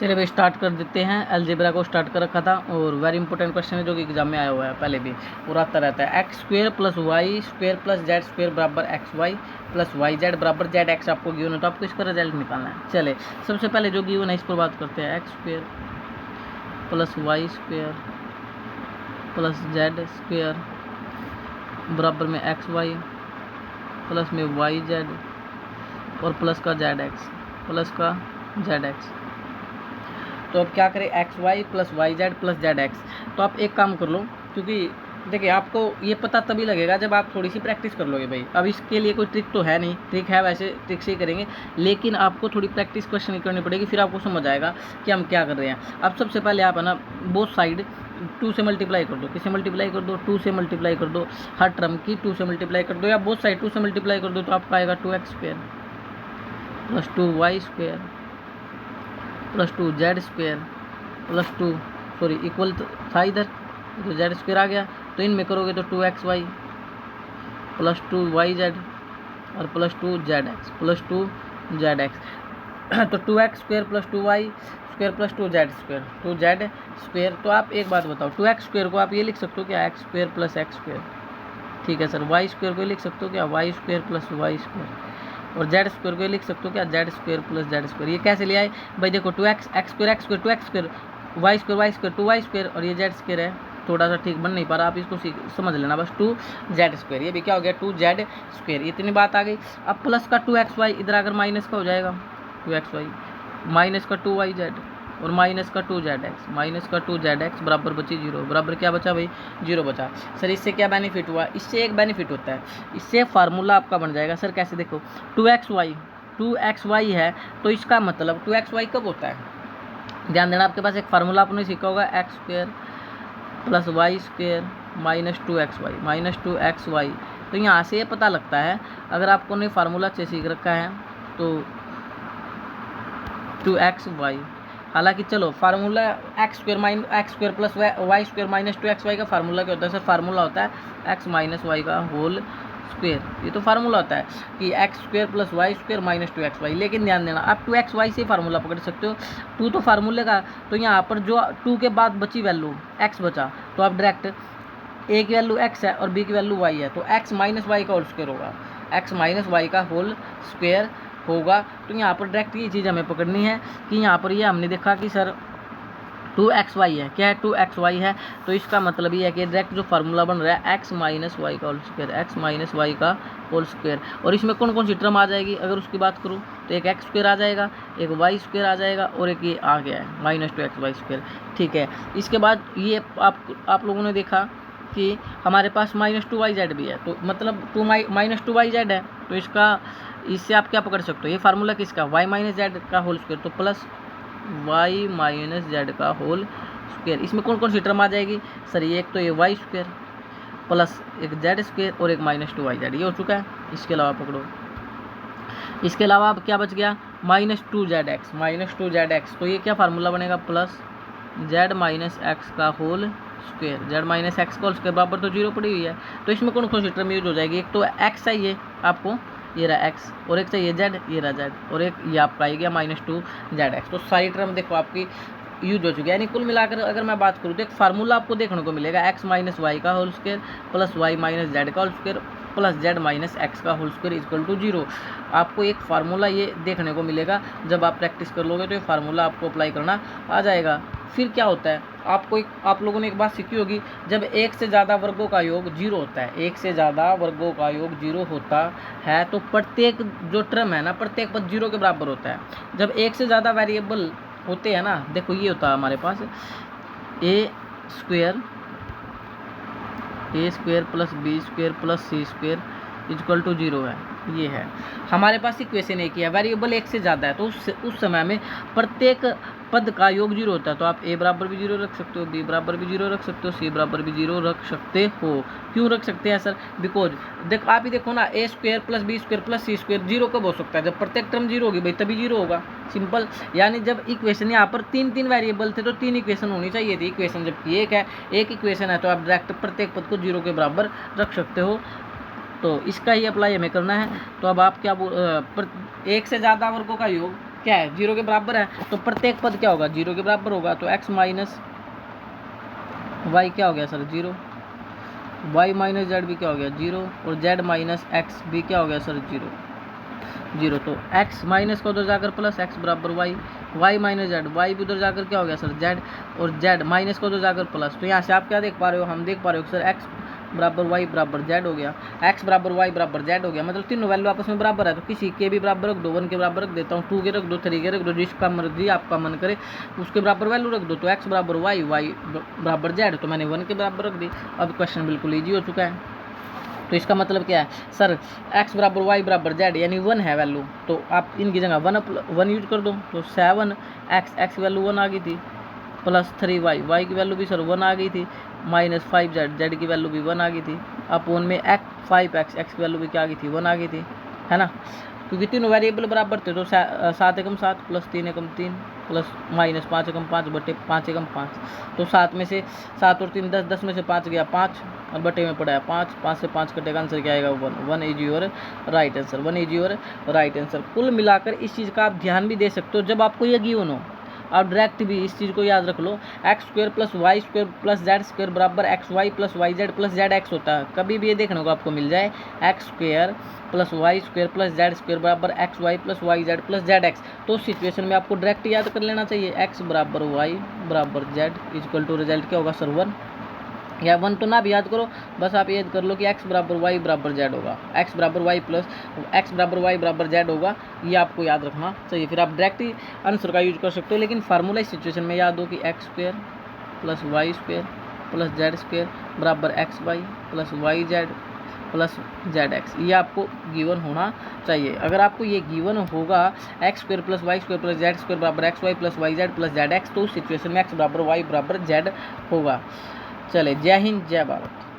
चलिए भाई स्टार्ट कर देते हैं। अलजेब्रा को स्टार्ट कर रखा था और वेरी इंपॉर्टेंट क्वेश्चन है जो कि एग्जाम में आया हुआ है पहले भी और आता रहता है। X square plus y square plus z square बराबर x y plus y z बराबर जेड एक्स आपको गिवन है, तो आपको इसका रिजल्ट निकालना है। चले सबसे पहले जो गिवन है इस पर बात करते हैं। X square plus y square plus z square बराबर में एक्स वाई प्लस में वाई जेड और प्लस का जेड एक्स प्लस का जेड एक्स। तो अब क्या करें, x y plus y z plus z x. तो आप एक काम कर लो, क्योंकि देखिए आपको ये पता तभी लगेगा जब आप थोड़ी सी प्रैक्टिस कर लोगे भाई। अब इसके लिए कोई ट्रिक तो है नहीं, ट्रिक है वैसे ट्रिक से ही करेंगे, लेकिन आपको थोड़ी प्रैक्टिस क्वेश्चन करनी पड़ेगी, फिर आपको समझ आएगा कि हम क्या कर रहे हैं। अब सबसे पहले आप है ना बोथ साइड 2 से मल्टीप्लाई कर दो। किससे मल्टीप्लाई कर दो? 2 से मल्टीप्लाई कर दो। हर टर्म की 2 से मल्टीप्लाई कर दो या बोथ साइड 2 से मल्टीप्लाई कर दो, तो आपका आएगा 2x square plus 2y square plus 2z square plus 2 sorry equal था इधर तो जेड स्क्वेयर आ गया, तो इनमें करोगे तो 2xy प्लस 2yz और प्लस 2zx प्लस 2zx तो 2x square plus 2y square plus 2z square 2z square. तो आप एक बात बताओ, 2x स्क्वेयर को आप ये लिख सकते हो क्या? x square plus x square, ठीक है सर। y स्क्वेयर को लिख सकते हो क्या? y square plus y square और जेड स्क्वेयर को लिख सकते हो क्या? Z square plus z square. ये कैसे लिया है भाई? देखो 2x x square 2x square y square 2y square और ये जेड स्क्वेयर है। थोड़ा सा ठीक बन नहीं पा रहा, आप इसको समझ लेना बस। 2z स्क्वेयर, ये भी क्या हो गया? 2z square. इतनी बात आ गई। अब प्लस का 2xy इधर आकर माइनस का हो जाएगा 2xy माइनस का 2yz और माइनस का 2zx माइनस का 2zx बराबर बची 0। बराबर क्या बचा भाई? 0 बचा। सर इससे क्या बेनिफिट हुआ? इससे एक बेनिफिट होता है, इससे फार्मूला आपका बन जाएगा। सर कैसे? देखो 2xy है तो इसका मतलब 2xy कब होता है? ध्यान देना, आपके पास एक फार्मूला आपने सीखा होगा, x square plus y square minus 2xy। तो यहाँ से ये पता लगता है, अगर आपको ने फार्मूला अच्छे सीख रखा है तो 2xy। हालांकि चलो formula x square plus y square minus 2xy का फार्मूला क्या होता है? सर फार्मूला होता है एक्स माइनस वाई का होल स्क्वेयर। ये तो फार्मूला होता है कि x square plus y square minus 2xy। लेकिन ध्यान देना, आप 2xy से फार्मूला पकड़ सकते हो। 2 तो फार्मूले का, तो यहाँ पर जो 2 के बाद बची वैल्यू x बचा, तो आप डायरेक्ट a की वैल्यू x है और b की वैल्यू y है, तो x माइनस वाई का होल स्क्वेयर होगा, x माइनस वाई का होल स्क्वेयर होगा। तो यहाँ पर डायरेक्ट ये चीज़ हमें पकड़नी है कि यहाँ पर ये हमने देखा कि सर 2xy है। क्या है? 2xy है। तो इसका मतलब ये है कि डायरेक्ट जो फार्मूला बन रहा है x माइनस वाई का whole square, x minus y का होल स्क्वेयर। और इसमें कौन कौन सी टर्म आ जाएगी अगर उसकी बात करूँ? तो एक एक्स स्क्वेयर आ जाएगा, एक वाई स्क्वेयर आ जाएगा और एक ये आ गया है माइनस 2xy स्क्वेयर, ठीक है। इसके बाद ये आप लोगों ने देखा कि हमारे पास माइनस 2yz भी है, तो मतलब माइनस 2yz है। तो इससे आप क्या पकड़ सकते हो? ये फार्मूला किसका? y माइनस जेड का होल स्क्वेयर, तो प्लस y माइनस जेड का होल स्क्वेयर। इसमें कौन कौन सी टर्म आ जाएगी? सर ये एक तो ये वाई स्क्वेयर प्लस एक जेड स्क्वेयर और एक माइनस 2yz, ये हो चुका है। इसके अलावा पकड़ो, इसके अलावा अब क्या बच गया? Minus 2zx। तो ये क्या फार्मूला बनेगा? प्लस जेड माइनस एक्स का whole square. Z minus x का होल स्क्वेयर बराबर तो 0 पड़ी हुई है, तो इसमें कौन कौन सी टर्म यूज हो जाएगी? एक तो एक्स चाहिए आपको, ये रहा x, और एक चाहिए z, ये रहा z, और एक ये आपका आ गया माइनस 2zx। तो सारी टर्म देखो आपकी यूज हो चुकी है। यानी कुल मिलाकर अगर मैं बात करूँ तो एक फार्मूला आपको देखने को मिलेगा, x माइनस वाई का whole square plus y minus z का whole square plus z minus x का होल स्क्वेयर इक्वल टू 0। आपको एक फार्मूला ये देखने को मिलेगा। जब आप प्रैक्टिस कर लोगे तो ये फार्मूला आपको अप्लाई करना आ जाएगा। फिर क्या होता है, आप लोगों ने एक बात सीखी होगी, जब एक से ज़्यादा वर्गों का योग 0 होता है, एक से ज़्यादा वर्गों का योग 0 होता है, तो प्रत्येक जो टर्म है ना, प्रत्येक पद 0 के बराबर होता है। जब एक से ज़्यादा वेरिएबल होते हैं ना, देखो ये होता है हमारे पास a square plus b square plus c square equal to 0 है। ये है हमारे पास इक्वेशन एक ही है, वेरिएबल एक से ज़्यादा है, तो उस समय में प्रत्येक पद का योग 0 होता है। तो आप a बराबर भी 0 रख सकते हो, b बराबर भी 0 रख सकते हो, c बराबर भी 0 रख सकते हो। क्यों रख सकते हैं सर? बिकॉज देखो आप ही देखो ना, a square plus b square plus c square 0 कब हो सकता है? जब प्रत्येक टर्म 0 होगी भाई, तभी 0 होगा। सिंपल। यानी जब इक्वेशन यहाँ पर 3 वेरिएबल थे तो 3 इक्वेशन होनी चाहिए थी। इक्वेशन जबकि एक इक्वेशन है, तो आप डायरेक्ट प्रत्येक पद को 0 के बराबर रख सकते हो। तो इसका ही अप्लाई हमें करना है। तो अब आप क्या एक से ज़्यादा वर्गों का योग क्या है, 0 के बराबर है, तो प्रत्येक पद क्या होगा, 0 के बराबर होगा। तो x माइनस वाई क्या हो गया सर, 0, y माइनस जेड भी क्या हो गया, 0, और z माइनस एक्स भी क्या हो गया सर, 0। तो x माइनस का उधर जाकर प्लस, x बराबर y माइनस जेड, y भी उधर जाकर क्या हो गया सर, z, और z माइनस का उधर जाकर प्लस। तो यहाँ से आप क्या देख पा रहे हो, हम देख पा रहे हो सर x बराबर y बराबर z हो गया, x बराबर y बराबर z हो गया, मतलब तीनों वैल्यू आपस में बराबर है। तो किसी के भी बराबर रख दो, 1 के बराबर रख देता हूँ, 2 के रख दो, 3 के रख दो, जिसका मर्जी आपका मन करे उसके बराबर वैल्यू रख दो। तो x बराबर y बराबर z, तो मैंने 1 के बराबर रख दी। अब क्वेश्चन बिल्कुल ईजी हो चुका है। तो इसका मतलब क्या है सर, x बराबर y बराबर z यानी 1 है वैल्यू, तो आप इनकी जगह 1 यूज कर दो। तो 7x की वैल्यू 1 आ गई थी, प्लस 3y की वैल्यू भी सर 1 आ गई थी, माइनस 5z की वैल्यू भी 1 आ गई थी, अपोन में 5x की वैल्यू भी क्या आ गई थी, 1 आ गई थी, है ना। क्योंकि तीनों वेरिएबल बराबर थे, तो 7 एकम 7 प्लस 3 एकम 3 प्लस माइनस 5 एकम 5 बटे 5 एकम 5। तो 7 में से 7 और 3 10, 10 में से 5 गया 5, और बटे में पड़ा है 5, 5 से 5 कटेगा, आंसर क्या आएगा 1। 1 is your right answer, 1 is your right answer. कुल मिलाकर इस चीज़ का आप ध्यान भी दे सकते हो, जब आपको ये गिवन हो आप डायरेक्ट भी इस चीज़ को याद रख लो, x square plus y square plus z square बराबर x y plus y z plus z x होता है। कभी भी ये देखने को आपको मिल जाए x square plus y square plus z square बराबर x y plus y z plus z x, तो उस सिचुएशन में आपको डायरेक्ट याद कर लेना चाहिए, एक्स बराबर वाई बराबर जेड इक्वल टू रिजल्ट क्या होगा सर 1, या 1 तो ना भी याद करो, बस आप याद कर लो कि x बराबर वाई बराबर जेड होगा, x बराबर वाई प्लस x बराबर वाई बराबर जेड होगा, ये आपको याद रखना चाहिए। फिर आप डायरेक्ट ही आंसर का यूज कर सकते हो, लेकिन फार्मूला इस सिचुएशन में याद हो कि x square plus y square plus z square बराबर x y plus y z plus z x, ये आपको गिवन होना चाहिए। अगर आपको ये गिवन होगा x square plus y square plus z square बराबर x y plus y z plus z x, तो उस सिचुएशन में एक्स बराबर वाई बराबर जेड होगा। चले, जय हिंद जय भारत।